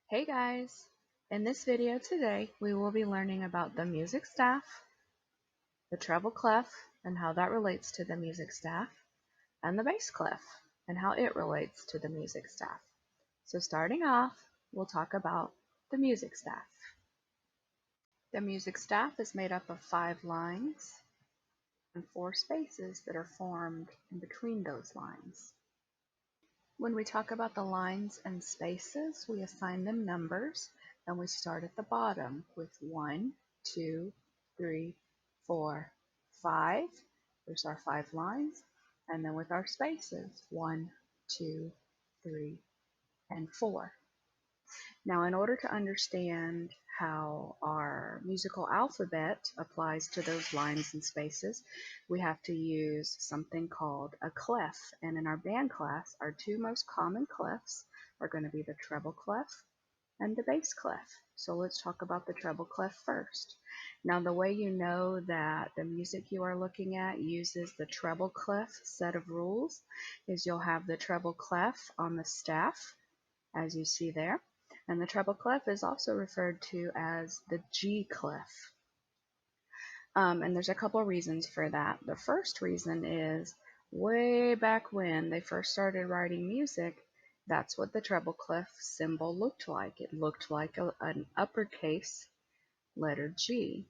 Hey guys! In this video today, we will be learning about the music staff, the treble clef and how that relates to the music staff, and the bass clef and how it relates to the music staff. So starting off, we'll talk about the music staff. The music staff is made up of 5 lines and 4 spaces that are formed in between those lines. When we talk about the lines and spaces, we assign them numbers, and we start at the bottom with 1, 2, 3, 4, 5. There's our 5 lines. And then with our spaces, 1, 2, 3, and 4. Now, in order to understand how our musical alphabet applies to those lines and spaces, we have to use something called a clef. And in our band class, our 2 most common clefs are going to be the treble clef and the bass clef. So let's talk about the treble clef first. Now, the way you know that the music you are looking at uses the treble clef set of rules is you'll have the treble clef on the staff, as you see there. And the treble clef is also referred to as the G clef. And there's a couple reasons for that. The first reason is way back when they first started writing music, that's what the treble clef symbol looked like. It looked like an uppercase letter G.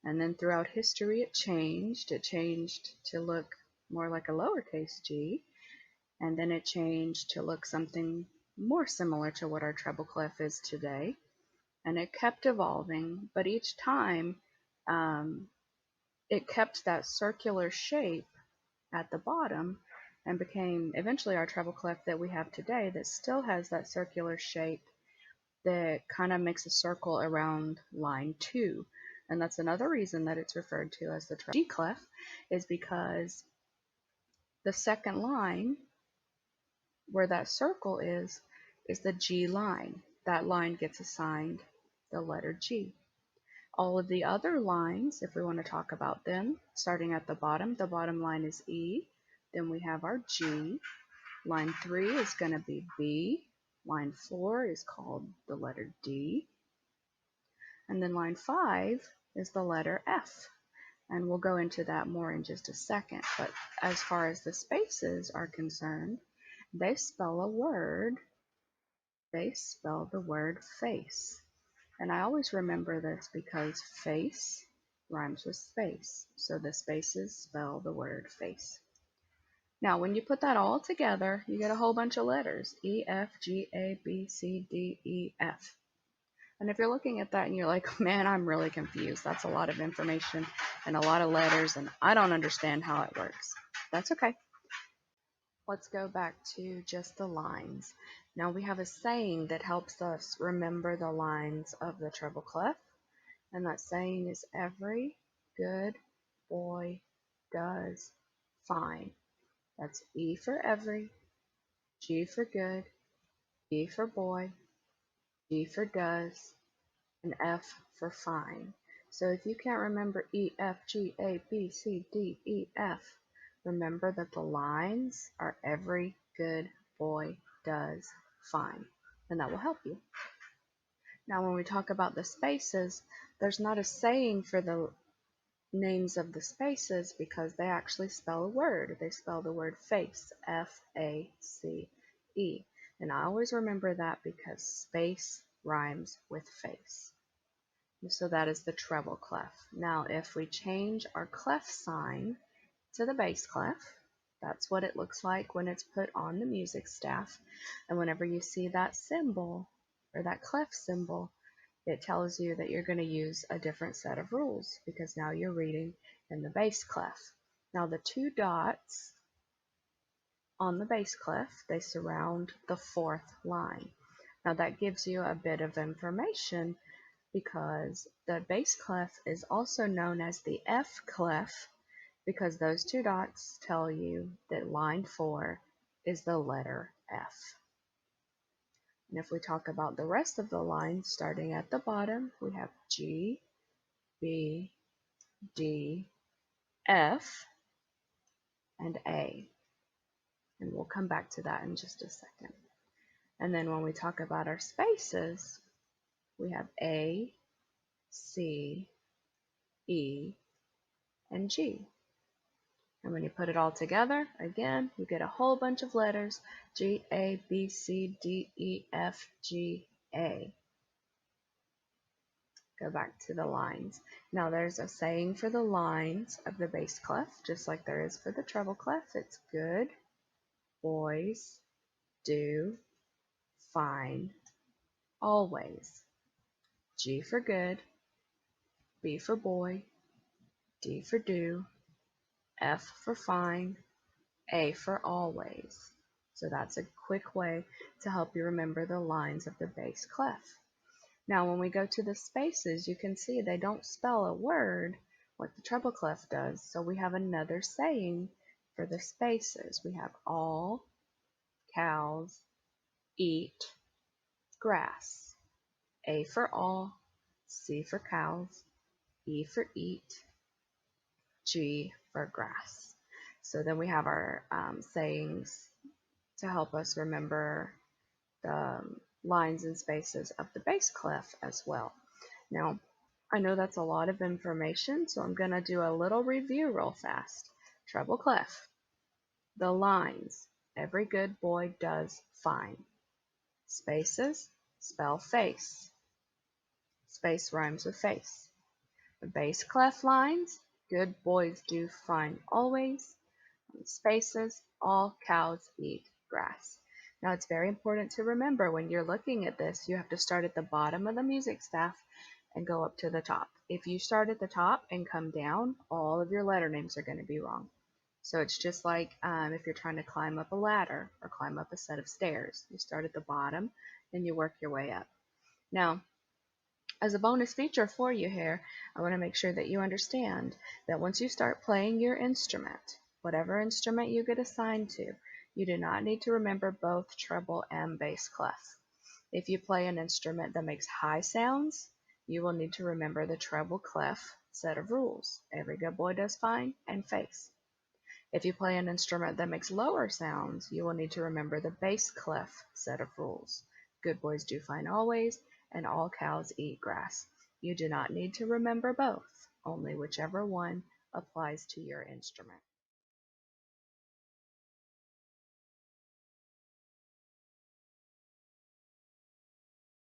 And then throughout history it changed. It changed to look more like a lowercase g. And then it changed to look something more similar to what our treble clef is today. And it kept evolving, but each time it kept that circular shape at the bottom and became eventually our treble clef that we have today that still has that circular shape that kind of makes a circle around line 2. And that's another reason that it's referred to as the G clef, is because the second line where that circle is the G line. That line gets assigned the letter G. All of the other lines, if we want to talk about them, starting at the bottom line is E. Then we have our G. Line 3 is going to be B. Line 4 is called the letter D. And then line 5 is the letter F. And we'll go into that more in just a second. But as far as the spaces are concerned, they spell a word. They spell the word face. And I always remember this because face rhymes with space. So the spaces spell the word face. Now, when you put that all together, you get a whole bunch of letters. E, F, G, A, B, C, D, E, F. And if you're looking at that and you're like, man, I'm really confused. That's a lot of information and a lot of letters, and I don't understand how it works. That's okay. Let's go back to just the lines. Now we have a saying that helps us remember the lines of the treble clef, and that saying is every good boy does fine. That's E for every, G for good, B for boy, G for does, and F for fine. So if you can't remember E, F, G, A, B, C, D, E, F, remember that the lines are every good boy does fine, and that will help you. Now when we talk about the spaces, there's not a saying for the names of the spaces because they actually spell a word. They spell the word face, F-A-C-E. And I always remember that because space rhymes with face. So that is the treble clef. Now if we change our clef sign to the bass clef, that's what it looks like when it's put on the music staff. And whenever you see that symbol or that clef symbol, it tells you that you're going to use a different set of rules because now you're reading in the bass clef. Now the 2 dots on the bass clef, they surround the 4th line. Now that gives you a bit of information because the bass clef is also known as the F clef because those 2 dots tell you that line 4 is the letter F. And if we talk about the rest of the lines, starting at the bottom, we have G, B, D, F, and A. And we'll come back to that in just a second. And then when we talk about our spaces, we have A, C, E, and G. And when you put it all together, again, you get a whole bunch of letters, G, A, B, C, D, E, F, G, A. Go back to the lines. Now there's a saying for the lines of the bass clef, just like there is for the treble clef. It's good boys do fine always. G for good, B for boy, D for do, F for fine, A for always. So that's a quick way to help you remember the lines of the bass clef. Now when we go to the spaces, you can see they don't spell a word like the treble clef does. So we have another saying for the spaces. We have all cows eat grass. A for all, C for cows, E for eat, G for grass. So then we have our sayings to help us remember the lines and spaces of the bass clef as well. Now, I know that's a lot of information, so I'm going to do a little review real fast. Treble clef. The lines. Every good boy does fine. Spaces. Spell face. Space rhymes with face. The bass clef lines. Good boys do fine always. Spaces. All cows eat grass. Now it's very important to remember when you're looking at this, you have to start at the bottom of the music staff and go up to the top. If you start at the top and come down, all of your letter names are going to be wrong. So it's just like if you're trying to climb up a ladder or climb up a set of stairs. You start at the bottom and you work your way up. Now, as a bonus feature for you here, I want to make sure that you understand that once you start playing your instrument, whatever instrument you get assigned to, you do not need to remember both treble and bass clef. If you play an instrument that makes high sounds, you will need to remember the treble clef set of rules. Every good boy does fine and face. If you play an instrument that makes lower sounds, you will need to remember the bass clef set of rules. Good boys do fine always, and all cows eat grass. You do not need to remember both, only whichever one applies to your instrument.